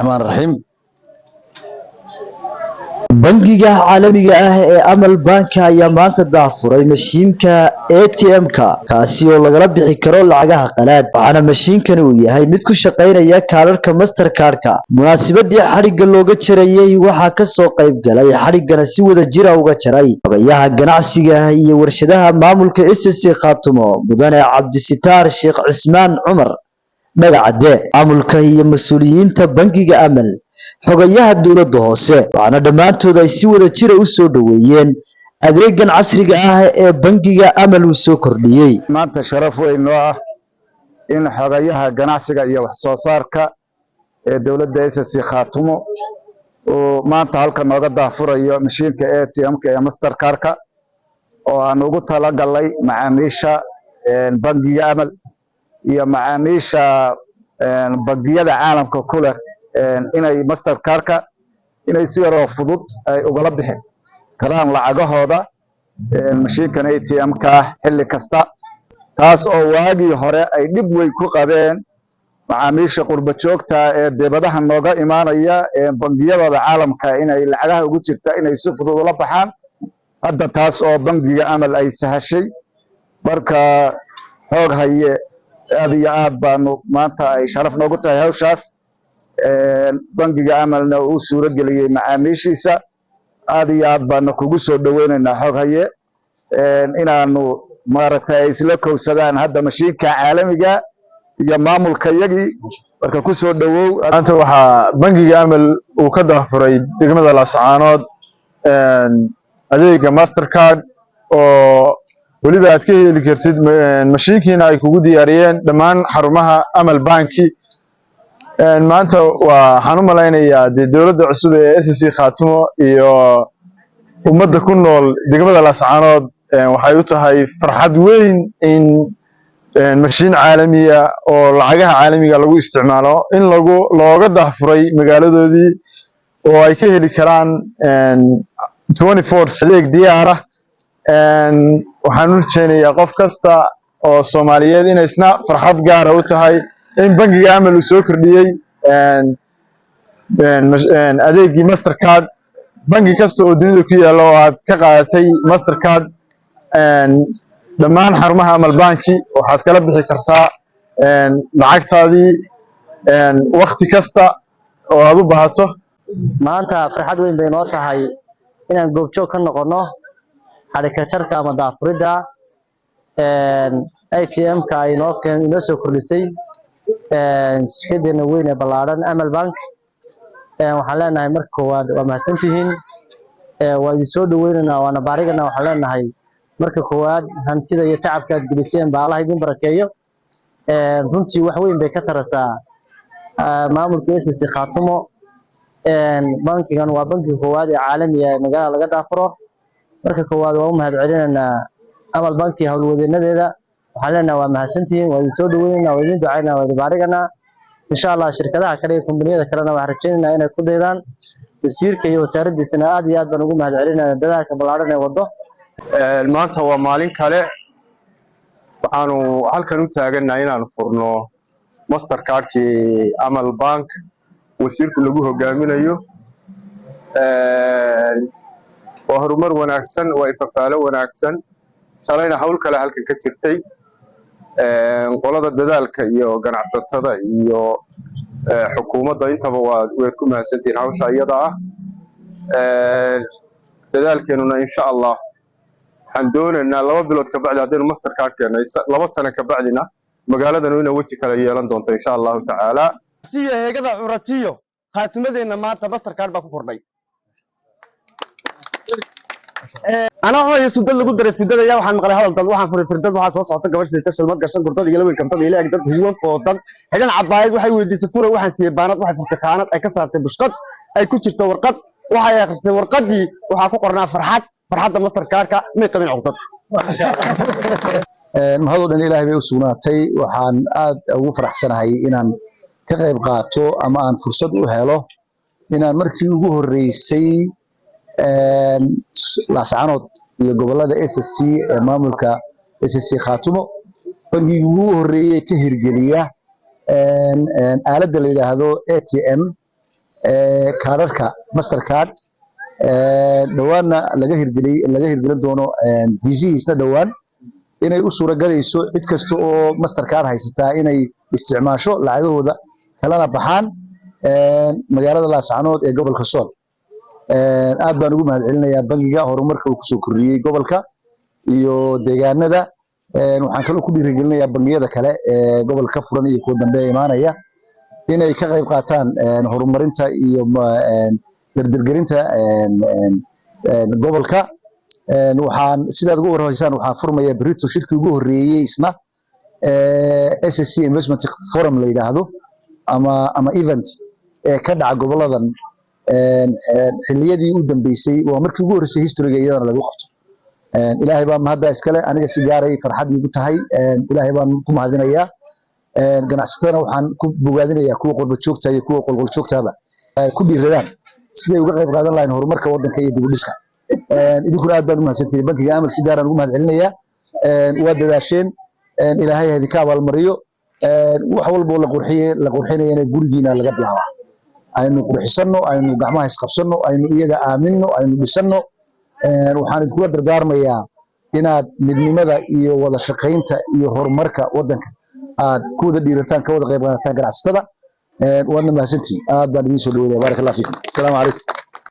الرحمن الرحيم. bangiga caalamiga ah ee Amal Bank ayaa maanta daafuray mashiinka ATM-ka kaasi oo lagala bixi karo lacagaha qalaad waxaana mashiinkani uu yahay mid ku shaqeynaya kaararka Mastercard-ka munaasabadii xariga looga jarayay waxaa ka soo qayb galay xarigana si wada jir ah uga jaray habayaha ganacsiga iyo warshadaha maamulka SSC Khaatumo mudane Cabdisitaar Sheekh Cismaan Cumar magacade maamulka iyo mas'uuliyiinta bangiga Amal xogayaha dawladda hoose waxaana dhamaantood ay si wada jir ah u soo dhaweeyeen adeegan casriga ah ee bangiga Amal uu soo kordhiyay maanta sharaf weyn oo ah in xogayaha ganacsiga iyo wax soo saarka ee dawladda SSC Khaatumo oo maanta halka nooga daafurayo mashiinka ATM-ka ee Mastercard-ka oo aan ugu talagalay macaamiisha bangiga Amal iyo macaamiisha bangiyada caalamka ku leh inay Mastercard-ka inay si yar oo fudud ay ugala bixin karaan lacagahooda mashiinkan ATM-ka xilli kasta taas oo waagii hore ay dib weyn ku qabeen macaamiisha qurba joogta ee dibadaha nooga imaanaya bangiyada caalamka inay lacagaha ugu jirta inay si fudud ula baxaan hadda taas oo bangiga Amal ay sahashay marka xoog haye aad iyo aad baanu maanta ay sharaf noogu tahay hawshaas bangiga Amalna uu suuro geliyay macaamiishiisa aad iyo aad baanu kugu soo dhaweynaynaa xoog haye inaanu maaragtay isla kowsadaan hadda mashiinka caalamiga iyo maamulka yagii marka ku soo dhawow anta waxa bangiga Amal uu ka daafuray degmada Laascaanood adeega Mastercard oo waliba aad ka heli kartid mashiinkiina ay kugu diyaariyeen dhammaan xarumaha Amal Banki maanta waxaan u malaynayaa dawladda cusub ee SSC Khaatumo iyo ummadda ku nool degmada Laascaanood waxay u tahay farxad weyn in mashiin caalami ah oo lacagaha caalamiga lagu isticmaalo in looga daafuray magaaladoodii oo ay ka heli karaan 24 adeeg diyaar ah waxaan u rajeynayaa qof kasta oo Soomaaliyeed inay isna farxad gaar ah u tahay in bangiga Amal uu soo kordhiyay adeegii Mastercard bangi kasta oo dunida ku yaala oo aad ka qaadatay Mastercard dhammaan xarumaha Amal Banki waxaad kala bixi kartaa lacagtaadii waqti kasta oo aad u baahato maanta farxad weyn bay noo tahay inaan goobjoog ka noqono xarika jarka ama daafurida ATM-ka ay noo soo kordhisay shirkadeena weyn ee ballaaran Amal Bank waxaan leenahay marka koowaad waa mahadsantihiin waa idin soo dhaweynaynaa waana baarigana waxaan leenahay marka koowaad hantida iyo tacabka aad geliseen baa Allah idin barakeeyo runtii wax weyn bay ka tarasaa maamulka SSC Khaatumo bankigan waa bankiga koowaad ee caalamiga ah magaalada laga daafuro marka koowaad waa u mahadcelinaynaa Amal Banki hawlwadeenadeeda waxaan leenahay waa mahadsantihiin waa idin soo dhaweynaynaa waa idin ducaynaa waa idin baariganaa insha Allah shirkadaha kale iyo kompaniyada kalena waxaan rajaynaynaa inay ku daydaan wasiirka iyo wasaaraddiisana aad iyo aad baan ugu mahadcelinaynaa dadaalka ballaaran ee wado maanta waa maalin kale waxaanu halkan u taaganahay inaan furno Mastercard-kii Amal Bank wasiirku lagu hogaaminayo waa horumar wanaagsan waa ifafaalo wanaagsan shalayna hawl kale halkan ka jirtay qolada dadaalka iyo ganacsatada iyo xukuumadda intaba waad ku mahadsantiin hawsha iyada ah dadaalkeenuna insha Allah waxaan doonaynaa 2 bilood ka bacdi haddii Mastercard keenay 2 sano ka bacdina magaaladan inay waji kale yeelan doonto insha Allah tacaala heegada curatiyo khaatimadeena maanta Mastercard baa ku kordhay أنا هو يسود اللي قدر يسود يا واحد مقالة هذا الضد واحد فرد فرد واحد صوص عطى قبل سنة تسلمت قرشان قرطة يلوي كم طبيعي لا قدرت هو فوضى هذا العبايد واحد ودي سفورة واحد سيبانات واحد فرتكانات أي كسرت بشقط أي كل شيء ورقد واحد يخسر ورقد دي واحد فقرنا فرحات Mastercard كا ما يقبل عقدة mahad dhan Ilaahay bay u sugnaatay waxaan aad ugu faraxsanahay inaan ka qayb qaato ama aan fursad u helo inaan markii ugu horeysay Laascaanood iyo gobolada SSC ee maamulka SSC Khaatumo bangiga ugu horeeyay ka hirgeliya aaladda la yiraahdo ATM kaararka mastercard dhawaanna laga hirgelin doono fiisihiisna dhawaan inay u suuragalayso cid kasta oo mastercard haysataa inay isticmaasho lacagahooda kalana baxaan magaalada Laascaanood ee gobolka Sool. aad baan ugu mahadcelinayaa bangiga horumarka uu kusoo kordhiyey gobolka iyo deegaanada. waxaan kaloo ku dhiirigelinayaa bangiyada kale ee gobolka furan iyo kuwa dambe imaanaya inay ka qayb qaataan horumarinta iyo dardargelinta gobolka. waxaan sidaad ugu warhaysaan waxaa furmaya berito shirkii ugu horeeyay isna SSC Investment Forum la yiraahdo ama event ee ka dhaca goboladan xilliyadii u dambeysay waa markii ugu horeysay historyga iyadana lagu qabto. ilaahay baa mahadda iskale aniga si gaaray farxad iigu tahay. ilaahay baan ku mahadinayaa. ganacsatada waxaan ku bogaadinayaa kuwa qurba joogta iyo kuwa qolqol joogtaba ay ku dhiiradaan siday uga qayb qaadan lahayn horumarka wadanka iyo dib u dhiska. idinkuna aad baan u mahadsantihiin. bankiga Amal si gaar ah ugu mahadcelinayaa. waa dadaasheen. ilaahay ha idinka abaalmariyo. wax walba la qurxinayna gurigiina laga bilaabo. aynu qurxisano, aynu gacmaha isqabsano, aynu iyaga aamino, aynu dhisano. waxaan idinkula dardaarmayaa inaad midnimada iyo wada shaqaynta iyo horumarka wadanka aad ku wada dhiirataan, ka wada qayb qaadataan ganacsatada. waadna mahadsantihiin. aad baan idiin soo dhaweynaya. barakallahu fiikum. Assalaamu calaykum.